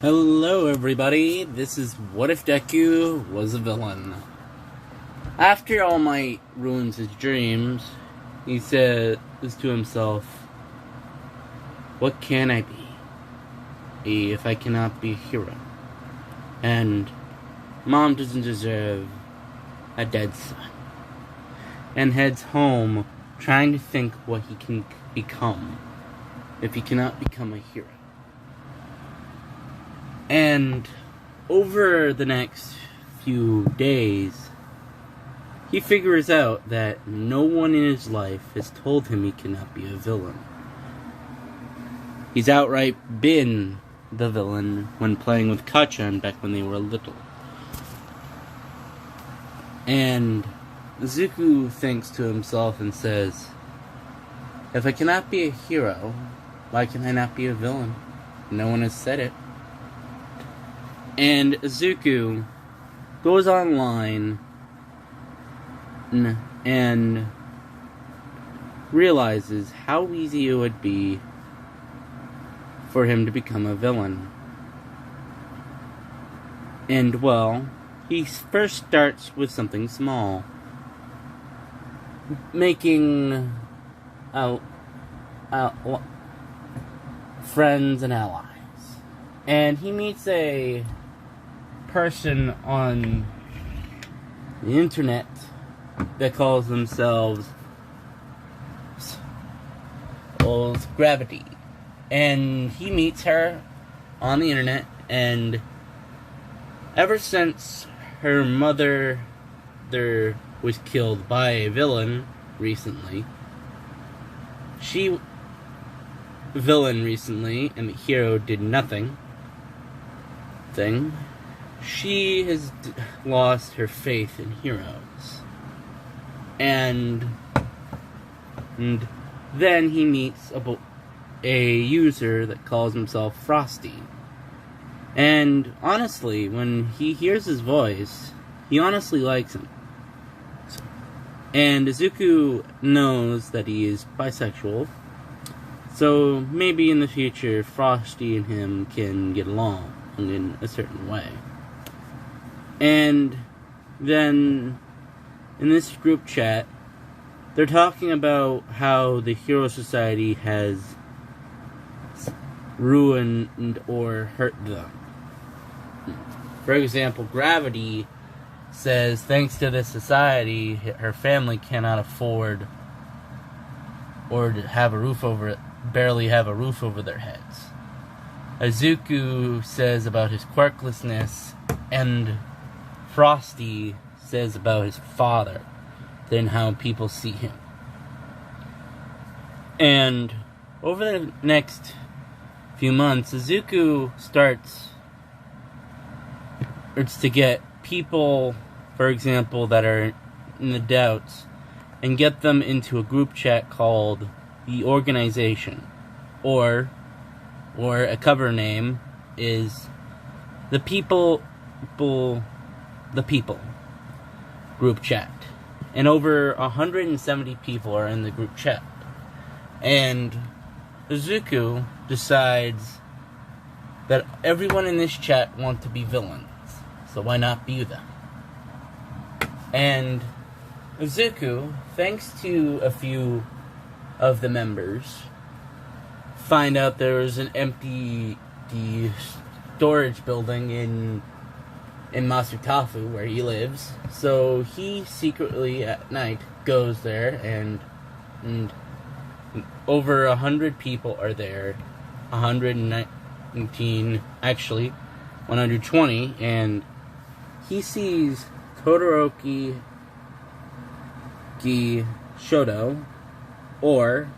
Hello everybody, this is What If Deku Was a Villain. After All Might ruins his dreams, he says to himself, what can I be if I cannot be a hero? And Mom doesn't deserve a dead son. And heads home trying to think what he can become if he cannot become a hero. And over the next few days, he figures out that no one in his life has told him he cannot be a villain. He's outright been the villain when playing with Kachan back when they were little. And Zuko thinks to himself and says, if I cannot be a hero, why can I not be a villain? No one has said it. And Zuko goes online and realizes how easy it would be for him to become a villain. And, well, he first starts with something small. Making friends and allies. And he meets a person on the internet that calls themselves Gravity. And he meets her on the internet, and ever since her mother was killed by a villain recently, and the hero did nothing, she has lost her faith in heroes. And then he meets a user that calls himself Frosty. And honestly, when he hears his voice, he honestly likes him. And Izuku knows that he is bisexual, so maybe in the future Frosty and him can get along in a certain way. And then in this group chat, they're talking about how the Hero Society has ruined or hurt them. For example, Gravity says thanks to this society, her family cannot afford or have a roof over it, barely have a roof over their heads. Izuku says about his quirklessness, and Frosty says about his father, than how people see him. And over the next few months, Izuku starts to get people, for example, that are in the doubts, and get them into a group chat called The Organization, or a cover name is The People group chat. And over 170 people are in the group chat. And Izuku decides that everyone in this chat wants to be villains, so why not be them? And Izuku, thanks to a few of the members, find out there is an empty storage building in Masutafu, where he lives. So he secretly at night goes there, and over 100 people are there, 119, actually 120, and he sees Todoroki Shoto or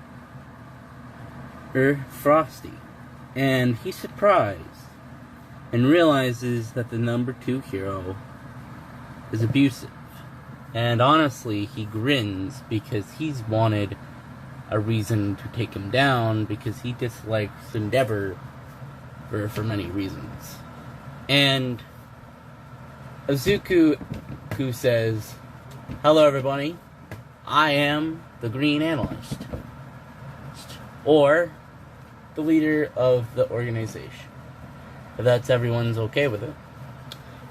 Frosty, and he's surprised and realizes that the number 2 hero is abusive. And honestly, he grins because he's wanted a reason to take him down, because he dislikes Endeavor for many reasons. And Izuku, who says, hello everybody, I am the Green Analyst, or the leader of the organization. if that's everyone's okay with it.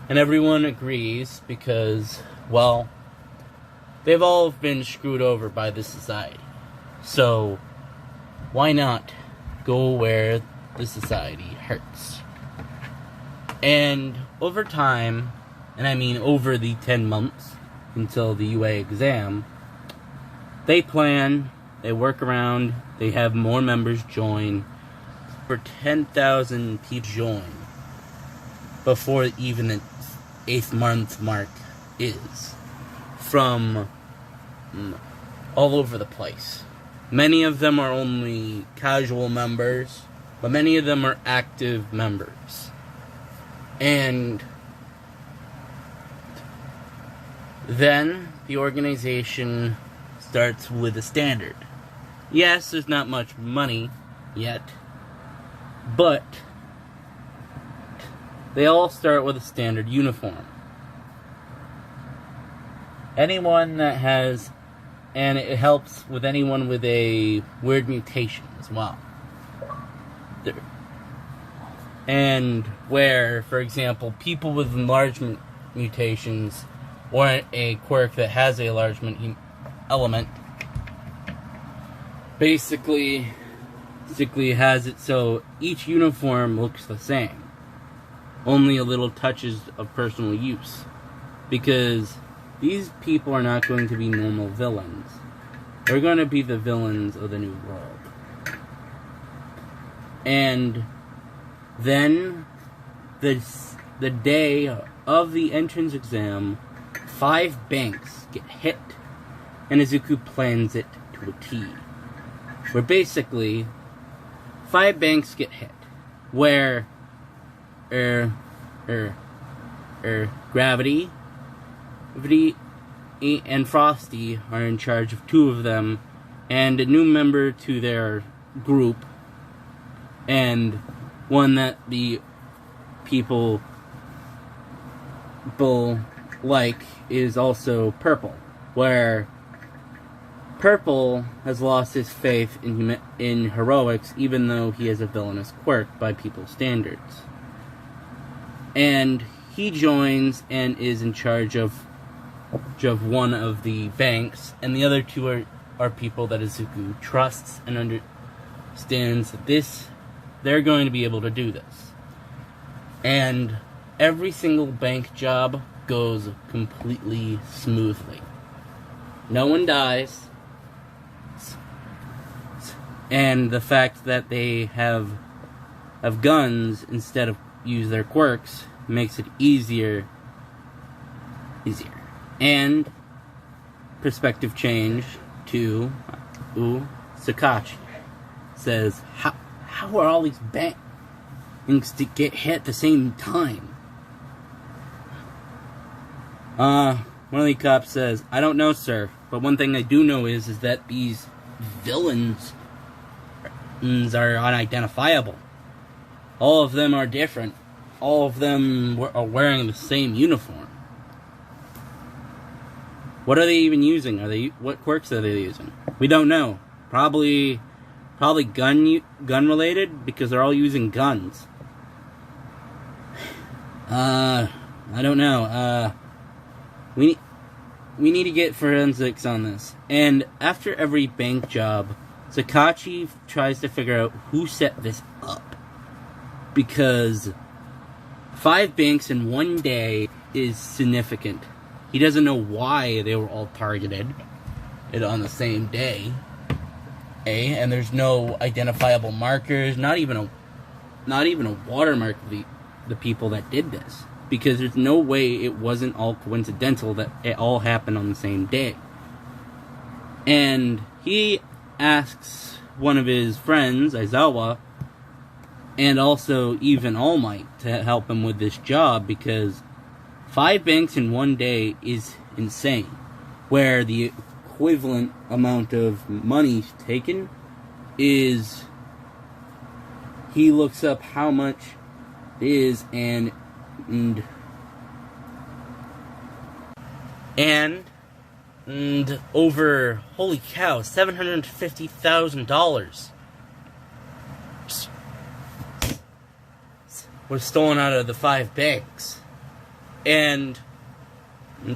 And everyone agrees because, well, they've all been screwed over by this society. So, why not go where the society hurts? And over time, and I mean over the 10 months until the UA exam, they plan, they work around, they have more members join. For 10,000 people join before even the 8th month mark is, from all over the place. Many of them are only casual members, but many of them are active members. And then the organization starts with a standard. Yes, there's not much money yet, but they all start with a standard uniform. Anyone that has, and it helps with anyone with a weird mutation as well. And where, for example, people with enlargement mutations, or a quirk that has a enlargement element, basically has it so each uniform looks the same. Only a little touches of personal use. Because these people are not going to be normal villains. They're going to be the villains of the new world. And then, the day of the entrance exam, 5 banks get hit, and Izuku plans it to a T. Where basically, 5 banks get hit, where Gravity and Frosty are in charge of 2 of them, and a new member to their group, and one that the people like is also Purple, where Purple has lost his faith in heroics, even though he has a villainous quirk by people's standards. And he joins and is in charge of one of the banks, and the other 2 are people that Izuku trusts and understands that they're going to be able to do this. And every single bank job goes completely smoothly. No one dies. And the fact that they have guns instead of use their quirks makes it easier. And perspective change to Sakachi says, how are all these banks to get hit at the same time? One of the cops says, I don't know, sir, but one thing I do know is that these villains are unidentifiable. All of them are different. All of them are wearing the same uniform. What are they even using? What quirks are they using? We don't know. Probably gun related, because they're all using guns. I don't know. We need to get forensics on this. And after every bank job, Sakachi tries to figure out who set this up. Because 5 banks in one day is significant. He doesn't know why they were all targeted on the same day. And there's no identifiable markers, not even a watermark of the people that did this. Because there's no way it wasn't all coincidental that it all happened on the same day. And he asks one of his friends, Aizawa, and also even All Might, to help him with this job, because 5 banks in one day is insane. Where the equivalent amount of money taken is, he looks up how much it is, and over, holy cow, $750,000. was stolen out of the 5 banks. And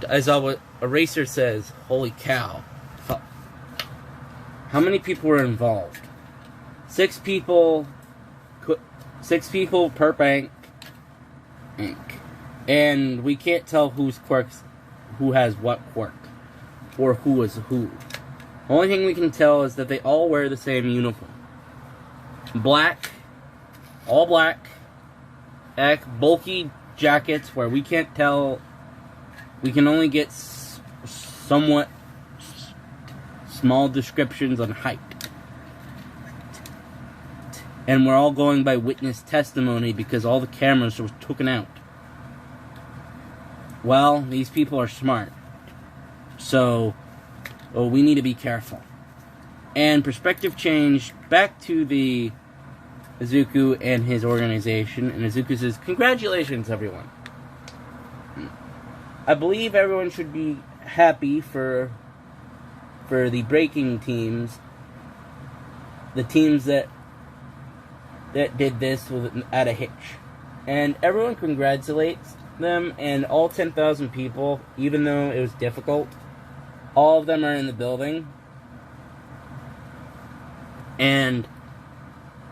I saw what Eraser says, holy cow. How many people were involved? 6 people. 6 people per bank. And we can't tell who has what quirk. Or who is who. The only thing we can tell is that they all wear the same uniform. Black. All black. Bulky jackets where we can't tell. We can only get somewhat small descriptions on height. And we're all going by witness testimony because all the cameras were taken out. Well, these people are smart. So, we need to be careful. And perspective changed back to the Izuku and his organization. And Izuku says, congratulations, everyone. I believe everyone should be happy for the breaking teams. The teams that did this at a hitch. And everyone congratulates them, and all 10,000 people, even though it was difficult, all of them are in the building. And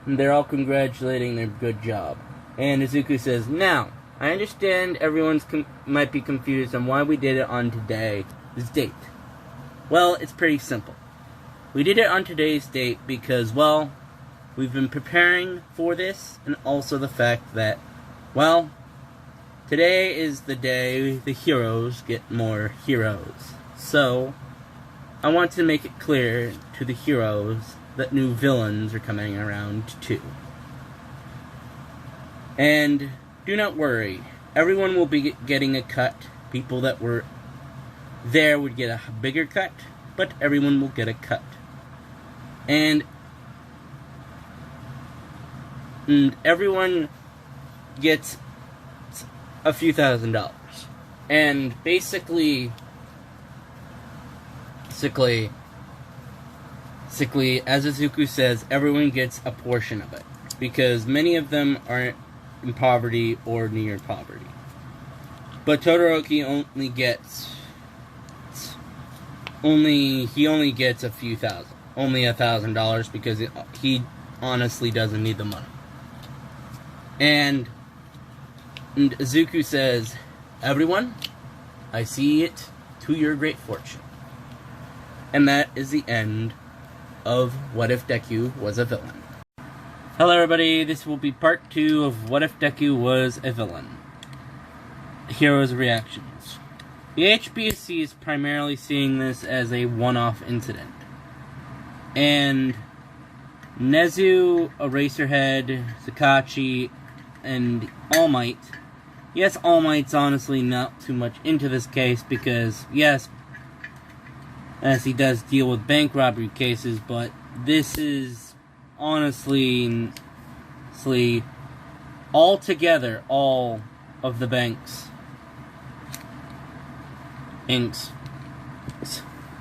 they're all congratulating their good job. And Izuku says, now, I understand everyone might be confused on why we did it on today's date. Well, it's pretty simple. We did it on today's date because, well, we've been preparing for this, and also the fact that, well, today is the day the heroes get more heroes. So, I want to make it clear to the heroes that new villains are coming around too. And do not worry, everyone will be getting a cut. People that were there would get a bigger cut, but everyone will get a cut. And everyone gets a few $1,000s. And basically, as Izuku says, everyone gets a portion of it. Because many of them aren't in poverty or near poverty. But Todoroki only gets a few thousand. Only $1,000 because he honestly doesn't need the money. And Izuku says, everyone, I see it to your great fortune. And that is the end of What If Deku Was a Villain. Hello everybody, this will be part 2 of What If Deku Was a Villain. Heroes' reactions. The HBSC is primarily seeing this as a one-off incident. And Nezu, Eraserhead, Sakachi, and All Might. Yes, All Might's honestly not too much into this case because, yes, as he does deal with bank robbery cases, but this is honestly, altogether, all of the banks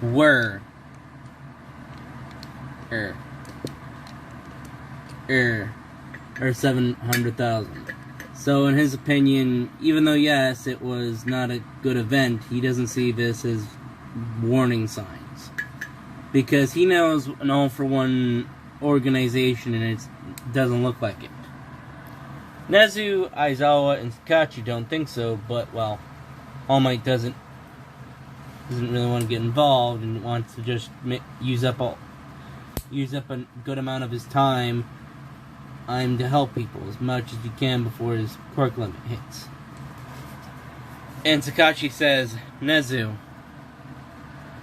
were or 700,000. So in his opinion, even though yes, it was not a good event, he doesn't see this as warning signs. Because he knows an all-for-one organization and it doesn't look like it. Nezu, Aizawa, and Sakachi don't think so, but, well, All Might doesn't really want to get involved and wants to just use up a good amount of his time to help people as much as he can before his quirk limit hits. And Sakachi says, Nezu,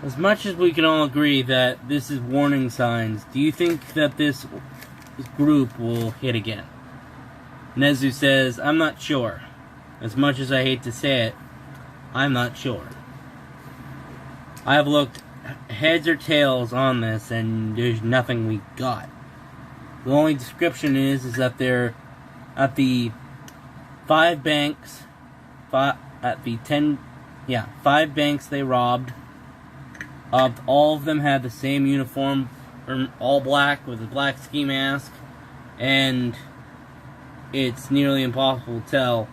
as much as we can all agree that this is warning signs, do you think that this group will hit again? Nezu says, I'm not sure. As much as I hate to say it, I'm not sure. I have looked heads or tails on this, and there's nothing we got. The only description is that they're at the 5 banks, 5 banks they robbed. All of them had the same uniform, all black with a black ski mask, and it's nearly impossible to tell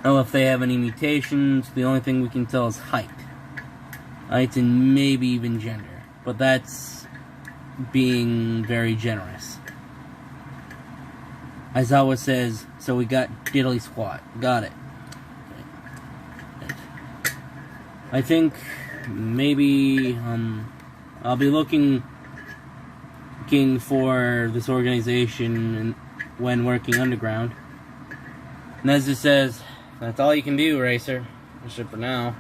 if they have any mutations. The only thing we can tell is height. Height and maybe even gender. But that's being very generous. Aizawa says, so we got diddly squat. Got it. I think maybe I'll be looking for this organization when working underground. Nezu says, that's all you can do, Racer. Except for now.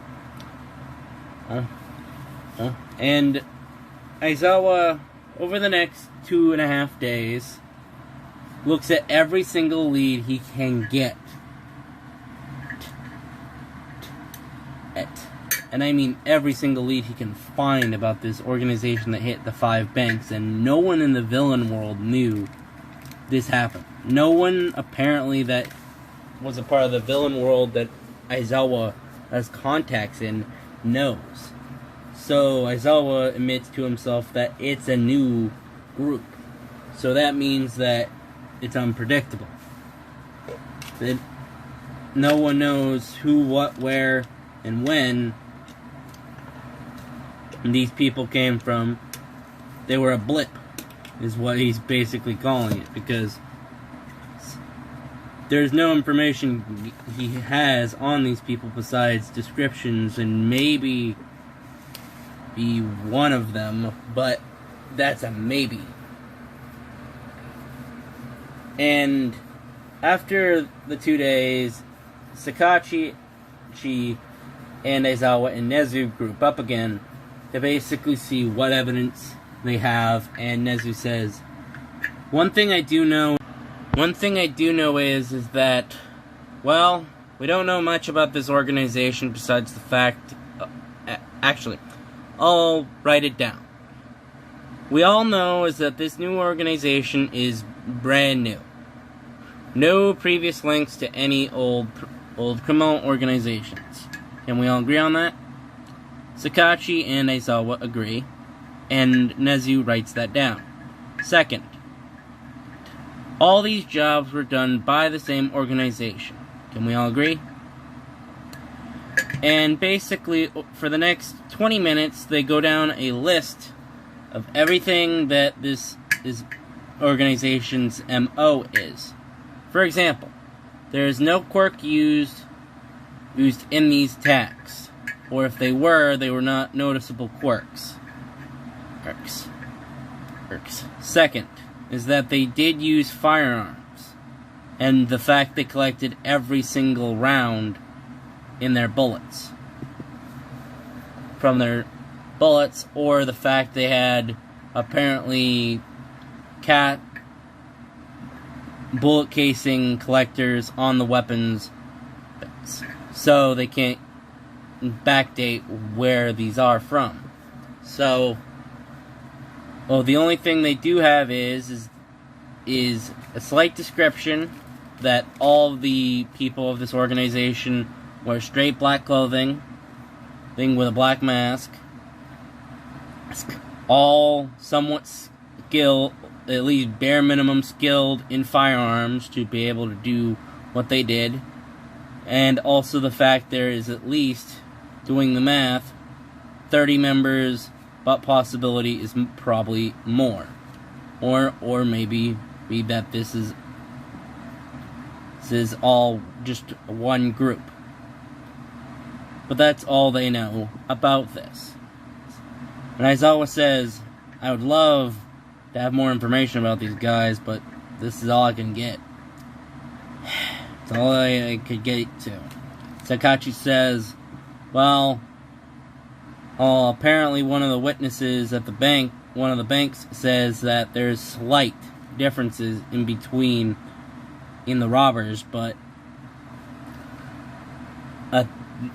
And Aizawa, over the next 2.5 days, looks at every single lead he can get. And I mean every single lead he can find about this organization that hit the 5 banks, and no one in the villain world knew this happened. No one, apparently, that was a part of the villain world that Aizawa has contacts in knows. So Aizawa admits to himself that it's a new group. So that means that it's unpredictable. That no one knows who, what, where, and when these people came from. They were a blip, is what he's basically calling it, because there's no information he has on these people besides descriptions and maybe be one of them, but that's a maybe. And after the 2 days, Sakachi, Chi, and Aizawa and Nezu group up again to basically see what evidence they have, and Nezu says, one thing I do know is that, well, we don't know much about this organization besides the fact, actually, I'll write it down. We all know is that this new organization is brand new. No previous links to any old criminal organizations. Can we all agree on that? Sakachi and Aizawa agree, and Nezu writes that down. Second, all these jobs were done by the same organization. Can we all agree? And basically, for the next 20 minutes, they go down a list of everything that this organization's MO is. For example, there is no quirk used in these attacks. Or if they were not noticeable quirks. Second, is that they did use firearms. And the fact they collected every single round in their bullets. From their bullets, or the fact they had apparently bullet casing collectors on the weapons, so they can't backdate where these are from. So, well, the only thing they do have is a slight description that all the people of this organization wear straight black clothing, with a black mask, all somewhat skilled, at least bare minimum skilled in firearms to be able to do what they did, and also the fact there is at least, doing the math, 30 members, but possibility is probably more. Or maybe that this is all just one group. But that's all they know about this. And Aizawa says, I would love to have more information about these guys, but this is all I can get. It's all I could get to. Sakachi says, well, apparently one of the witnesses at the bank, one of the banks, says that there's slight differences in the robbers, but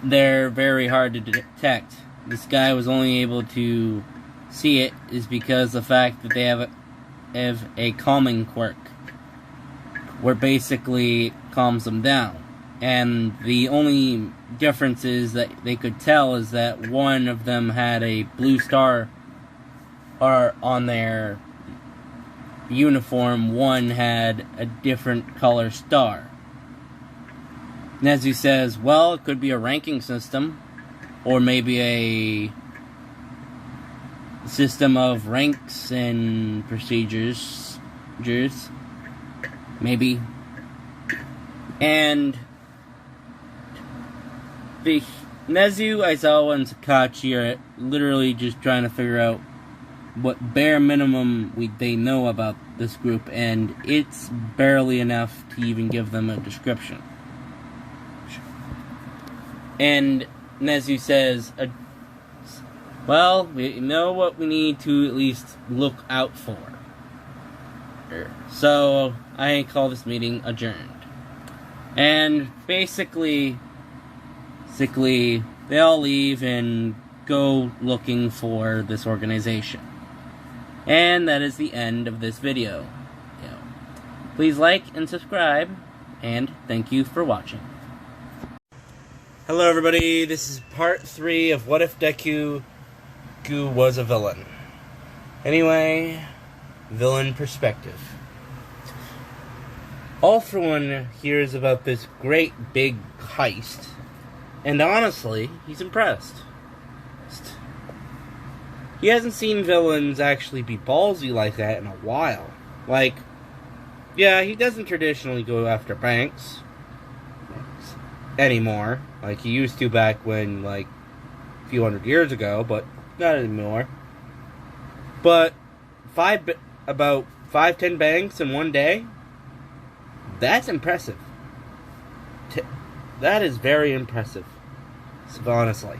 they're very hard to detect. This guy was only able to see it is because the fact that they have a calming quirk, where basically calms them down. And the only difference is that they could tell is that one of them had a blue star on their uniform, one had a different color star. Nezu says, well, it could be a ranking system, or maybe a system of ranks and procedures, maybe. And the Nezu, Aizawa, and Sakachi are literally just trying to figure out what bare minimum they know about this group, and it's barely enough to even give them a description. And Nezu says, well, we know what we need to at least look out for. So, I call this meeting adjourned. And basically, they all leave and go looking for this organization. And that is the end of this video. Please like and subscribe, and thank you for watching. Hello everybody, this is part 3 of What If Deku was a Villain. Anyway, villain perspective. All for One hears about this great big heist, and honestly, he's impressed. He hasn't seen villains actually be ballsy like that in a while. Like, yeah, he doesn't traditionally go after banks anymore, like he used to back when, like, a few hundred years ago, but not anymore. But about 5-10 banks in one day, that's impressive. That is very impressive, honestly.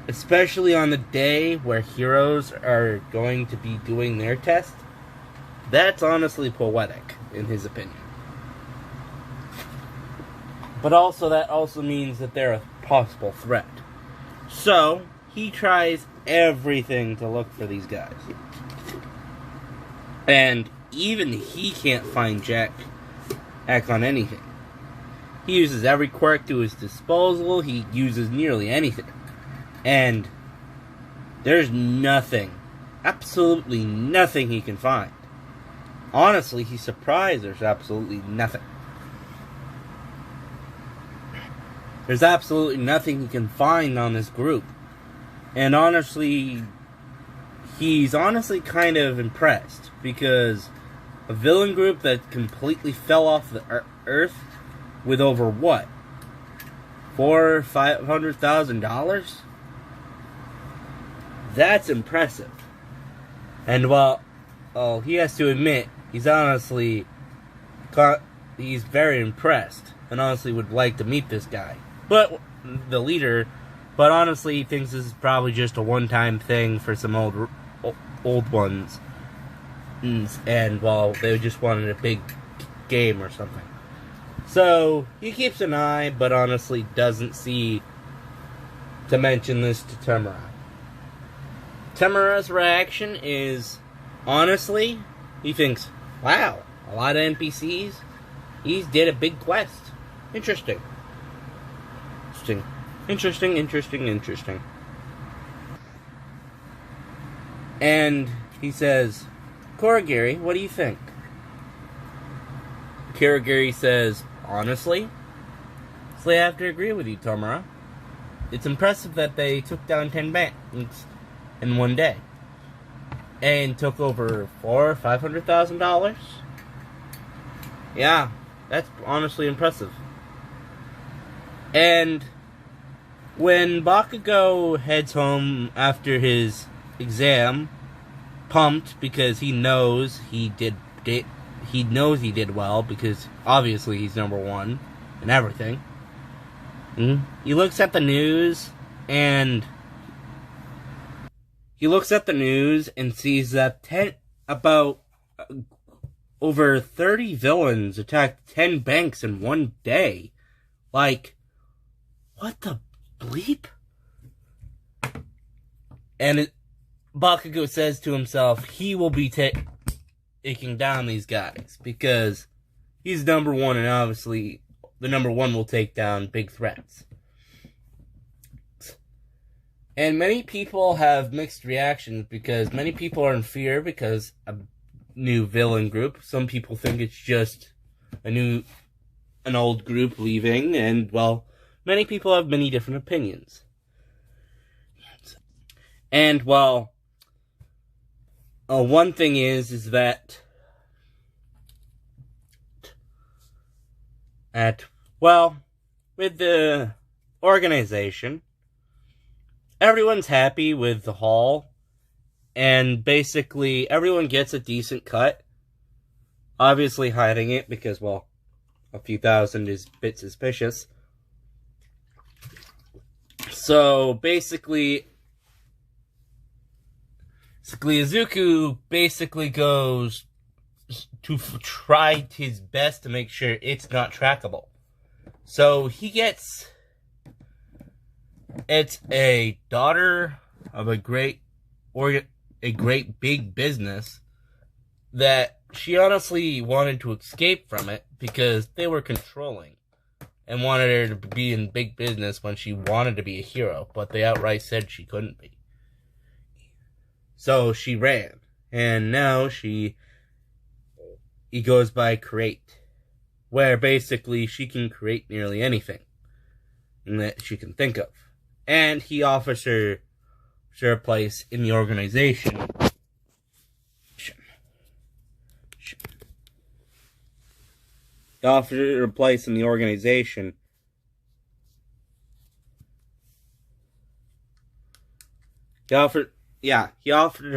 Especially on the day where heroes are going to be doing their test. That's honestly poetic, in his opinion. But also, that also means that they're a possible threat. So, he tries everything to look for these guys. And even he can't find Jack on anything. He uses every quirk to his disposal. He uses nearly anything. And there's nothing, absolutely nothing he can find. Honestly, he's surprised there's absolutely nothing. There's absolutely nothing he can find on this group. And honestly, he's honestly kind of impressed, because a villain group that completely fell off the earth with over what? $400,000 or $500,000? That's impressive. And while he has to admit, he's honestly, he's very impressed, and honestly would like to meet this guy. But, the leader, but honestly he thinks this is probably just a one-time thing for some old ones. And, well, they just wanted a big game or something. So, he keeps an eye, but honestly doesn't see to mention this to Tamura. Tamura's reaction is, honestly, he thinks, wow, a lot of NPCs, he did a big quest. Interesting. Interesting. And he says, Kurogiri, what do you think? Kurogiri says, honestly, I have to agree with you, Tamura. It's impressive that they took down 10 banks in one day. And took over $400,000 or $500,000? Yeah, that's honestly impressive. And when Bakugo heads home after his exam, pumped because he knows he did well, because obviously he's number 1 in everything. He looks at the news and sees that over 30 villains attacked 10 banks in one day. Like, what the bleep? And Bakugo says to himself, he will be taking down these guys, because he's number 1, and obviously the number 1 will take down big threats. And many people have mixed reactions, because many people are in fear because new villain group. Some people think it's just an old group leaving, and, well, many people have many different opinions. And, well, one thing is that with the organization, everyone's happy with the haul, and basically everyone gets a decent cut. Obviously hiding it because, well, a few thousand is a bit suspicious. So basically Izuku basically goes to try his best to make sure it's not trackable. So it's a daughter of a great big business that she honestly wanted to escape from it because they were controlling and wanted her to be in big business when she wanted to be a hero, but they outright said she couldn't be. So she ran, and now he goes by Create, where basically she can create nearly anything that she can think of. And he offers her a place in the organization. He offered her a place in the organization. He offered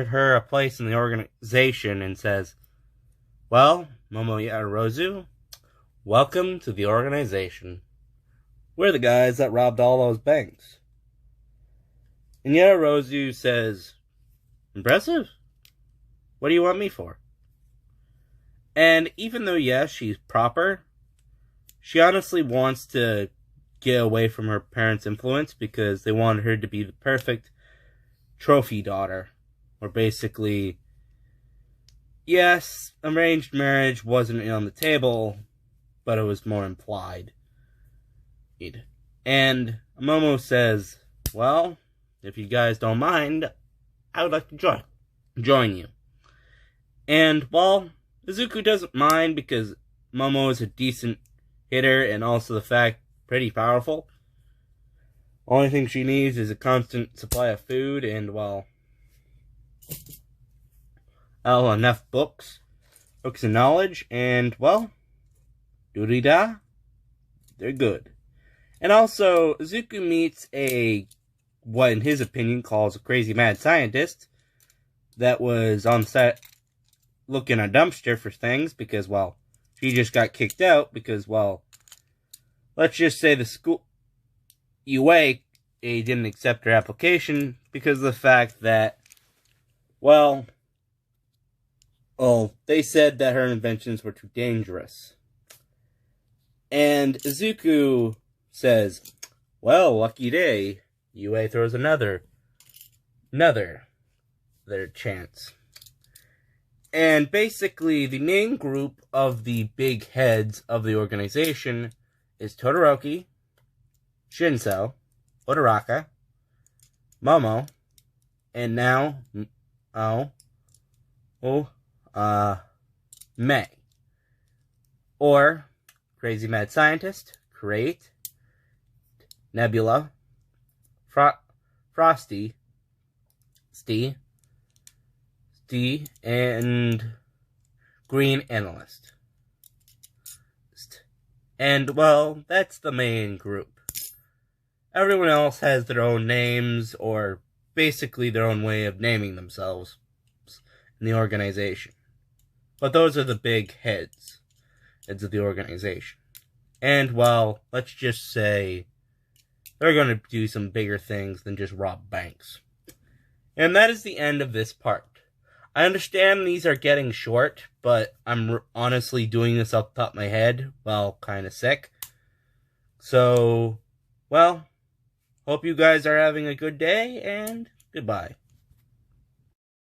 her a place in the organization and says, "Well, Momo Yaoyorozu, welcome to the organization. We're the guys that robbed all those banks." And Yaoyorozu says, "Impressive? What do you want me for?" And even though, yes, she's proper, she honestly wants to get away from her parents' influence because they wanted her to be the perfect trophy daughter. Or basically, yes, arranged marriage wasn't on the table, but it was more implied. And Momo says, "Well, if you guys don't mind, I would like to join you." And, well, Izuku doesn't mind because Momo is a decent hitter and also the fact pretty powerful. Only thing she needs is a constant supply of food and, well, enough books and knowledge, and, well, doody-da, they're good. And also, Izuku meets what in his opinion calls a crazy mad scientist that was on set looking a dumpster for things because, well, she just got kicked out because, well, let's just say the school UA didn't accept her application because of the fact that, well, they said that her inventions were too dangerous. And Izuku says, "Well, lucky day, UA throws another their chance." And basically, the main group of the big heads of the organization is Todoroki, Shinso, Otoraka, Momo, and now, Mei. Or Crazy Mad Scientist, Create, Nebula, Frosty, Stee, and Green Analyst. And, well, that's the main group. Everyone else has their own names, or basically their own way of naming themselves in the organization. But those are the big heads of the organization. And, well, let's just say they're going to do some bigger things than just rob banks. And that is the end of this part. I understand these are getting short, but I'm honestly doing this off the top of my head while kind of sick. So, well, hope you guys are having a good day, and goodbye.